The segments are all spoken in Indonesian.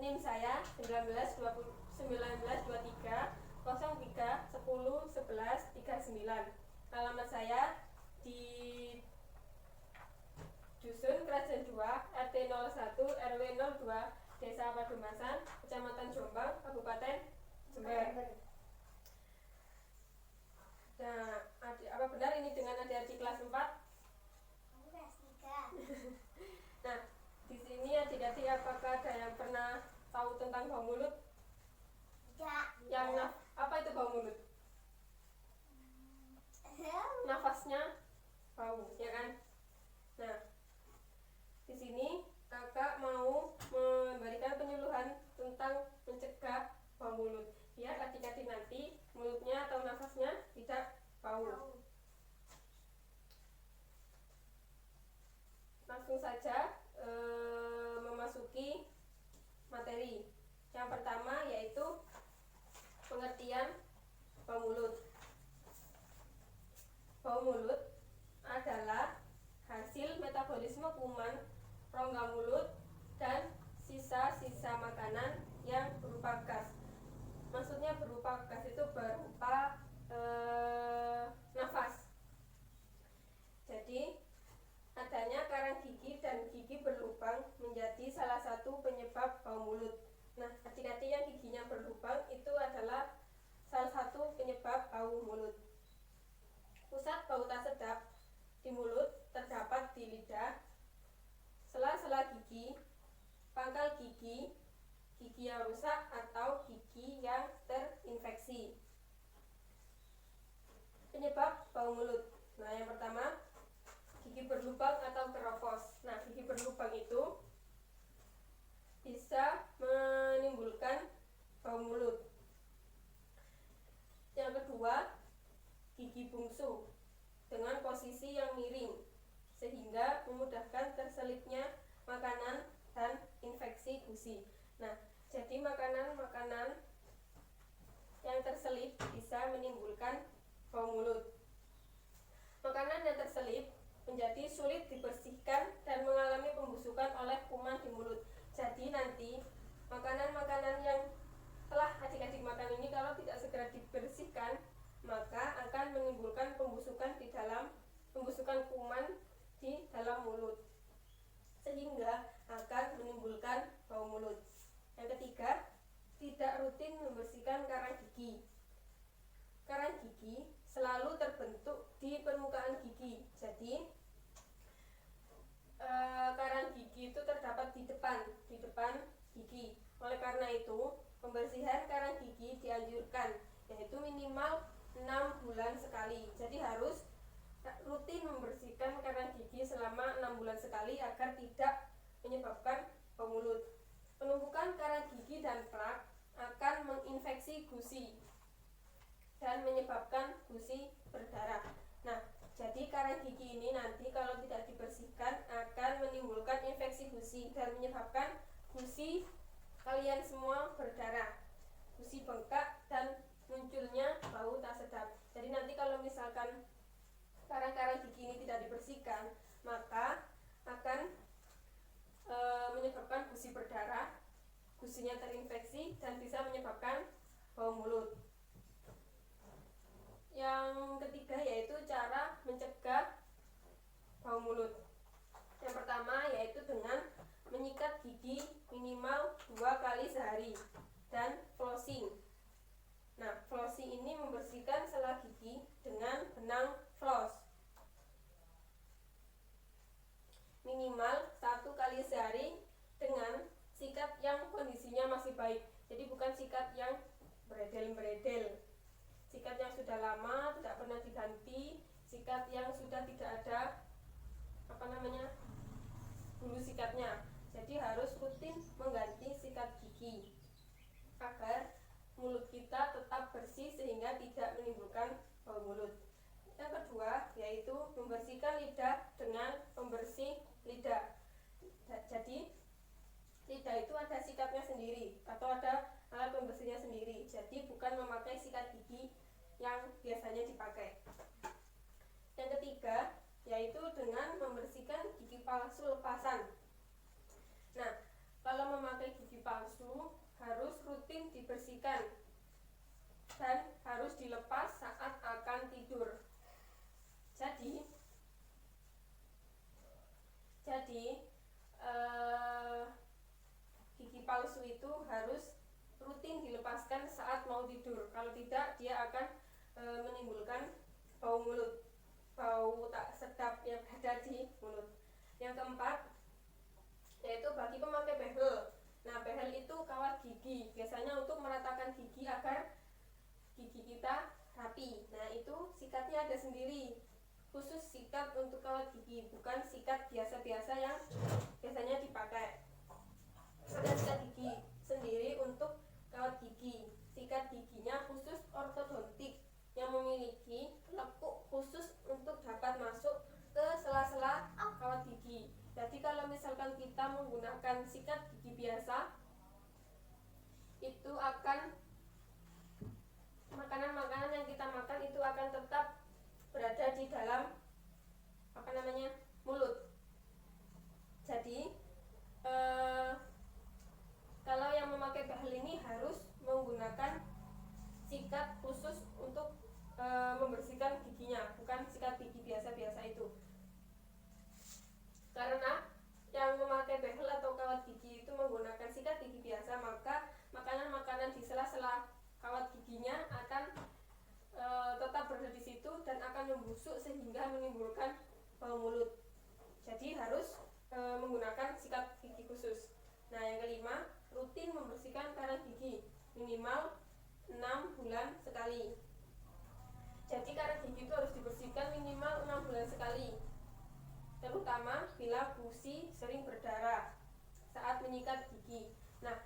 NIM saya 1923 03 10 11 39. Alamat saya di Dusun Kerajaan 2, RT 01, RW 02, Desa Padumasan, Kecamatan Jombang, Kabupaten Jember. Nah, apa benar ini dengan adik-adik kelas 4? Kelas 3. Nah, di sini adik-adik apakah ada yang pernah tahu tentang bau mulut? Tidak. Apa itu bau mulut? Nafasnya bau, ya kan? Nah, di sini kakak mau memberikan penyuluhan tentang mencegah bau mulut, biar adik-adik nanti mulutnya atau nafasnya tidak bau. Langsung saja memasuki materi. Yang pertama yaitu pengertian bau mulut. Bau mulut adalah hasil metabolisme kuman rongga mulut dan sisa-sisa makanan yang berupa gas. Maksudnya berupa gas itu berupa nafas. Jadi adanya karang gigi dan gigi berlubang menjadi salah satu penyebab bau mulut. Nah, adik-adik yang giginya berlubang itu adalah salah satu penyebab bau mulut. Pusat bau tak sedap di mulut terdapat di lidah, sela-sela gigi, pangkal gigi, gigi yang rusak atau gigi yang terinfeksi. Penyebab bau mulut. Nah, yang pertama, gigi berlubang atau keropos. Nah, gigi berlubang itu bisa menimbulkan bau mulut. Yang kedua, gigi bungsu dengan posisi yang miring sehingga memudahkan terselipnya makanan dan infeksi gusi. Nah, jadi makanan-makanan yang terselip bisa menimbulkan bau mulut. Makanan yang terselip menjadi sulit dibersihkan dan mengalami pembusukan oleh kuman di mulut. Jadi nanti makanan-makanan yang telah adik-adik makan ini kalau tidak segera dibersihkan, maka akan menimbulkan pembusukan kuman di dalam mulut, sehingga akan menimbulkan bau mulut. Yang ketiga, tidak rutin membersihkan karang gigi. Karang gigi selalu terbentuk di permukaan gigi. Jadi karang gigi itu terdapat di depan gigi. Oleh karena itu, pembersihan karang gigi dianjurkan, yaitu minimal 6 bulan sekali. Jadi harus rutin membersihkan karang gigi selama 6 bulan sekali agar tidak menyebabkan bau mulut. Penumpukan karang gigi dan plak akan menginfeksi gusi dan menyebabkan gusi berdarah. Nah, jadi karang gigi ini nanti kalau tidak dibersihkan akan menimbulkan infeksi gusi dan menyebabkan gusi kalian semua berdarah, gusi bengkak dan munculnya bau tak sedap. Jadi nanti kalau misalkan karang-karang gigi ini tidak dibersihkan, maka akan menyebabkan gusi berdarah, gusinya terinfeksi dan bisa menyebabkan bau mulut. Yang ketiga yaitu cara mencegah bau mulut. Yang pertama yaitu dengan menyikat gigi minimal 2 kali sehari dan flossing. Nah, flossing ini membersihkan sela gigi dengan benang floss minimal 1 kali sehari dengan sikat yang kondisinya masih baik. Jadi bukan sikat yang beredel-beredel, sikat yang sudah lama tidak pernah diganti, sikat yang sudah tidak ada bulu sikatnya. Jadi harus rutin mengganti sikat gigi agar mulut kita tetap bersih sehingga tidak menimbulkan bau mulut. Yang kedua yaitu membersihkan lidah dengan pembersih lidah. Jadi lidah itu ada sikatnya sendiri atau ada alat pembersihnya sendiri. Jadi bukan memakai sikat gigi yang biasanya dipakai. Yang ketiga yaitu dengan membersihkan gigi palsu lepasan. Nah, kalau memakai memakai gigi palsu harus rutin dibersihkan dan harus dilepas saat akan tidur. Jadi gigi palsu itu harus rutin dilepaskan saat mau tidur. Kalau tidak, dia akan menimbulkan bau mulut, bau tak sedap yang ada di mulut. Yang keempat, yaitu bagi pemakai behel. Nah, behel itu kawat gigi, biasanya untuk meratakan gigi agar gigi kita rapi. Nah, itu sikatnya ada sendiri, khusus sikat untuk kawat gigi, bukan sikat biasa-biasa yang biasanya dipakai. Ada sikat gigi sendiri untuk kawat gigi. Sikat giginya khusus ortodontik yang memiliki lekuk khusus untuk dapat masuk ke sela-sela kawat gigi. Jadi kalau misalkan kita menggunakan sikat gigi biasa, itu akan makanan-makanan yang kita makan itu akan tetap berada di dalam mulut. Jadi kalau yang memakai behel ini harus menggunakan sikat khusus untuk membersihkan giginya, bukan sikat gigi biasa-biasa itu. Karena yang memakai behel atau kawat gigi itu menggunakan sikat gigi biasa, maka makanan-makanan di sela-sela kawat giginya akan tetap berada di situ dan akan membusuk sehingga menimbulkan bau mulut. Jadi harus menggunakan sikat gigi khusus. Nah, yang kelima, rutin membersihkan karang gigi minimal 6 bulan sekali. Jadi karang gigi itu harus dibersihkan minimal 6 bulan sekali, terutama bila gusi sering berdarah saat menyikat gigi. Nah,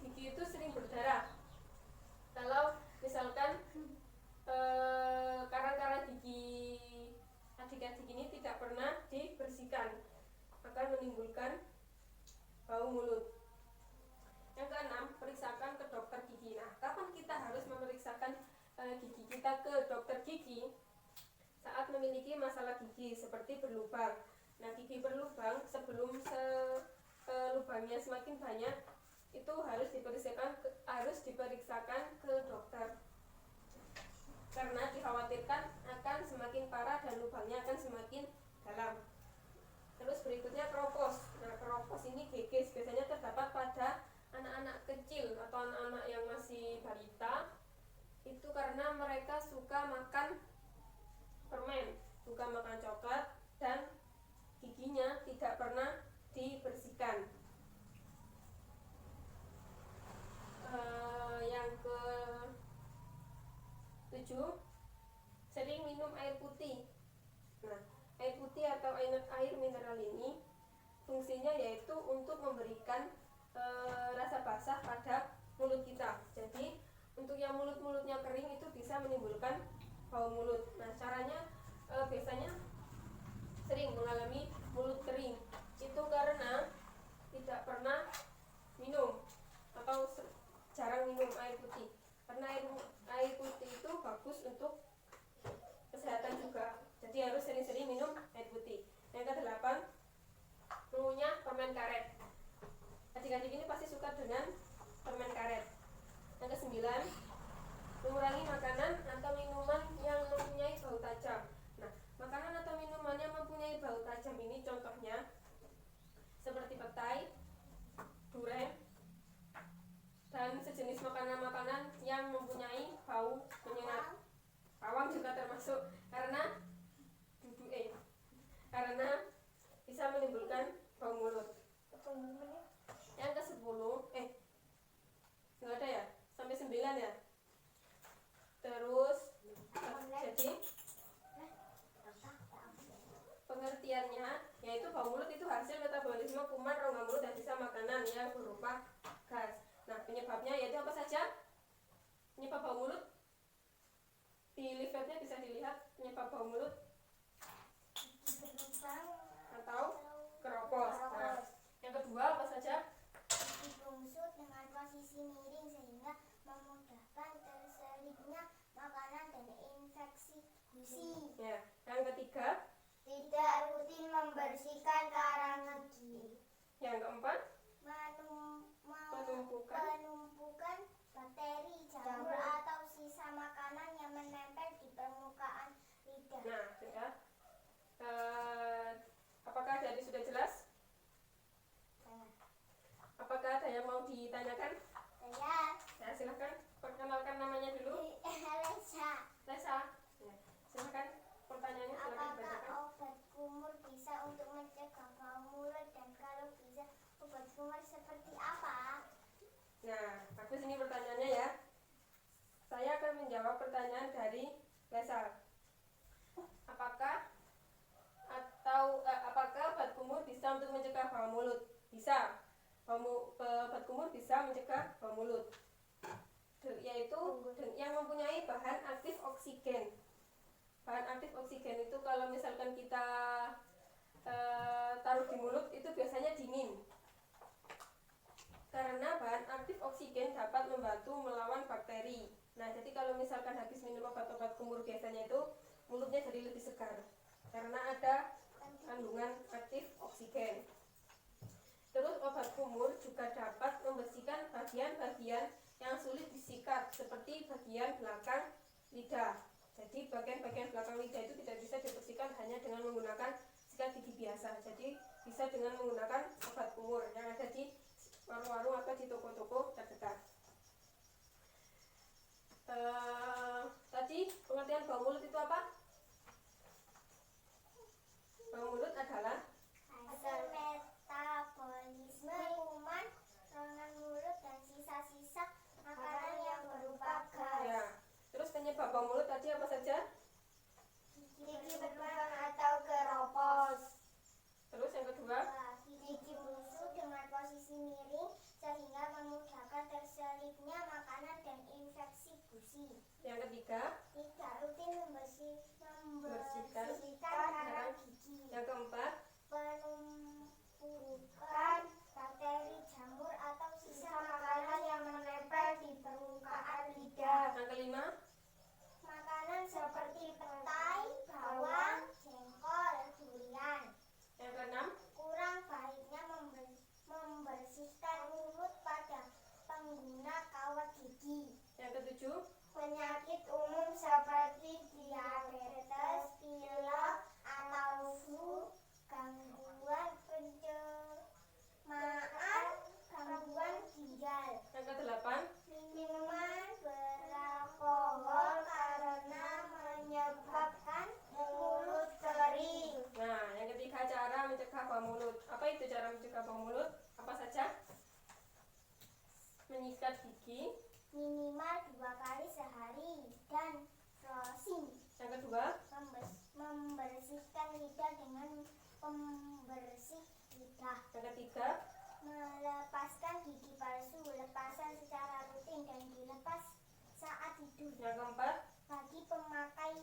gigi itu sering berdarah. Kalau misalkan karang-karang gigi adik-adik ini tidak pernah dibersihkan, akan menimbulkan bau mulut. Yang keenam, periksakan ke dokter gigi. Nah, kapan kita harus memeriksakan gigi kita ke dokter gigi? Saat memiliki masalah gigi seperti berlubang. Nah, gigi berlubang sebelum lubangnya semakin banyak, itu harus diperiksakan ke dokter. Karena dikhawatirkan akan semakin parah dan lubangnya akan semakin dalam. Terus berikutnya keropos. Nah, keropos ini gegis biasanya terdapat pada anak-anak kecil atau anak-anak yang masih balita. Itu karena mereka suka makan permen, suka makan coklat, dan giginya tidak pernah dibersihkan. Yang ke-7, sering minum air putih. Nah, air putih atau air mineral ini fungsinya yaitu untuk memberikan rasa basah pada mulut kita. Jadi untuk yang mulutnya kering itu bisa menimbulkan bau mulut. Nah, caranya biasanya sering mengalami mulut kering itu karena tidak pernah minum atau jarang minum air putih. Karena air putih itu bagus untuk kesehatan juga. Jadi harus sering-sering minum air putih. Yang ke-8, mengunyah permen karet. Adik-adik ini pasti suka dengan permen karet. Yang ke-9, mengurangi makanan atau minuman yang mempunyai bau tajam. Nah, makanan atau minuman yang mempunyai bau tajam ini contohnya seperti petai, durian, dan sejenis makanan-makanan yang mempunyai bau menyengat. Bawang juga termasuk karena bisa menimbulkan bau mulut. Yang ke-10, nggak ada ya? Sampai 9 ya? Terus jadi pengertiannya yaitu bau mulut itu hasil metabolisme kuman rongga mulut dan sisa makanan yang berupa gas. Nah, penyebabnya yaitu apa saja? Penyebab bau mulut di leafletnya bisa dilihat. Penyebab bau mulut atau keropos. Nah, yang kedua apa saja? Gigi bungsu dengan posisi miring sehingga memudahkan terselipnya makanan dan infeksi gusi. Ya, yang ketiga, Tidak rutin membersihkan karang gigi. yang keempat, penumpukan bakteri, jamur atau sisa makanan yang menempel di permukaan lidah. Nah, sudah. Apakah jadi sudah jelas? Apakah ada yang mau ditanyakan? Saya Ya, silahkan perkenalkan namanya dulu. Lesa. Lesa. Ya, silahkan pertanyaannya silahkan Apakah dibacakan. obat kumur bisa untuk mencegah bau mulut, dan kalau bisa obat kumur seperti apa? Nah, bagus ini pertanyaannya ya. Saya akan menjawab pertanyaan dari Lesa. Apakah obat kumur bisa untuk mencegah bau mulut? Bisa. Obat kumur bisa mencegah bau mulut, yaitu yang mempunyai bahan aktif oksigen. Bahan aktif oksigen itu kalau misalkan kita taruh di mulut itu biasanya dingin, karena bahan aktif oksigen dapat membantu melawan bakteri. Nah, jadi kalau misalkan habis minum obat-obat kumur biasanya itu mulutnya jadi lebih segar karena ada kandungan aktif oksigen. Terus obat kumur juga dapat membersihkan bagian-bagian yang sulit disikat seperti bagian belakang lidah. Jadi bagian-bagian belakang lidah itu tidak bisa dibersihkan hanya dengan menggunakan sikat gigi biasa. Jadi bisa dengan menggunakan obat kumur yang ada di warung-warung atau di toko-toko terdekat. Tadi pengertian bau mulut itu apa? Bau mulut adalah Hasil metabolisme kuman, rongga mulut, dan sisa-sisa makanan yang berupa gas. ya. Terus penyebab bau mulut tadi apa saja? Gigi berlubang atau keropos. Terus yang kedua? Gigi busuk dengan posisi miring sehingga memudahkan terselipnya makanan dan infeksi gusi. Yang ketiga? Tidak rutin membersihkan karang gigi. Yang keempat? Penumpukan bakteri, jamur atau sisa makanan yang menempel di permukaan lidah. Yang kelima? Makanan seperti petai, bawang, jengkol, durian. Yang keenam? Kurang baiknya membersihkan mulut pada pengguna kawat gigi. Yang ketujuh? Penyakit umum seperti diabetes, pilek, atau flu, gangguan pencernaan, gangguan ginjal. Yang kedelapan? Minuman beralkohol karena menyebabkan mulut kering. Nah, yang ketiga cara mencegah bau mulut. Apa itu cara mencegah bau mulut? Apa saja? Menyikat gigi. Minimal 2 kali sehari dan flossing. Yang kedua? Membersihkan lidah dengan pembersih lidah. Yang ketiga? Melepaskan gigi palsu, lepasan secara rutin dan dilepas saat tidur. Yang keempat? Bagi pemakai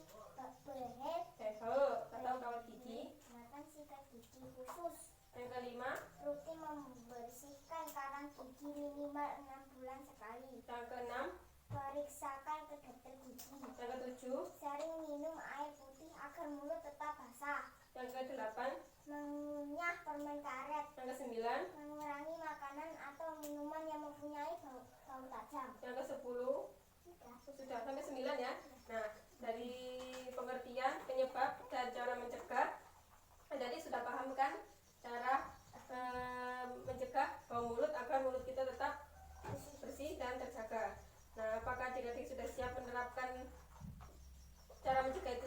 behead atau kawat gigi. gunakan sikat gigi khusus. Yang kelima? Rutin membersihkan karang gigi minimal 6 bulan sekali. Yang keenam? Periksakan ke dokter gigi. Yang ketujuh? Sering minum air putih agar mulut tetap basah. Yang kedelapan? Mengunyah permen karet. Yang kesembilan? Mengurangi makanan atau minuman yang mempunyai bau tajam. Yang kesepuluh? Sudah sampai 9 ya. Nah, dari pengertian, penyebab, dan cara mencegah, jadi sudah paham kan cara mencegah bau mulut agar mulut kita tetap bersih dan terjaga. Nah, apakah adik-adik sudah siap menerapkan cara mencegah itu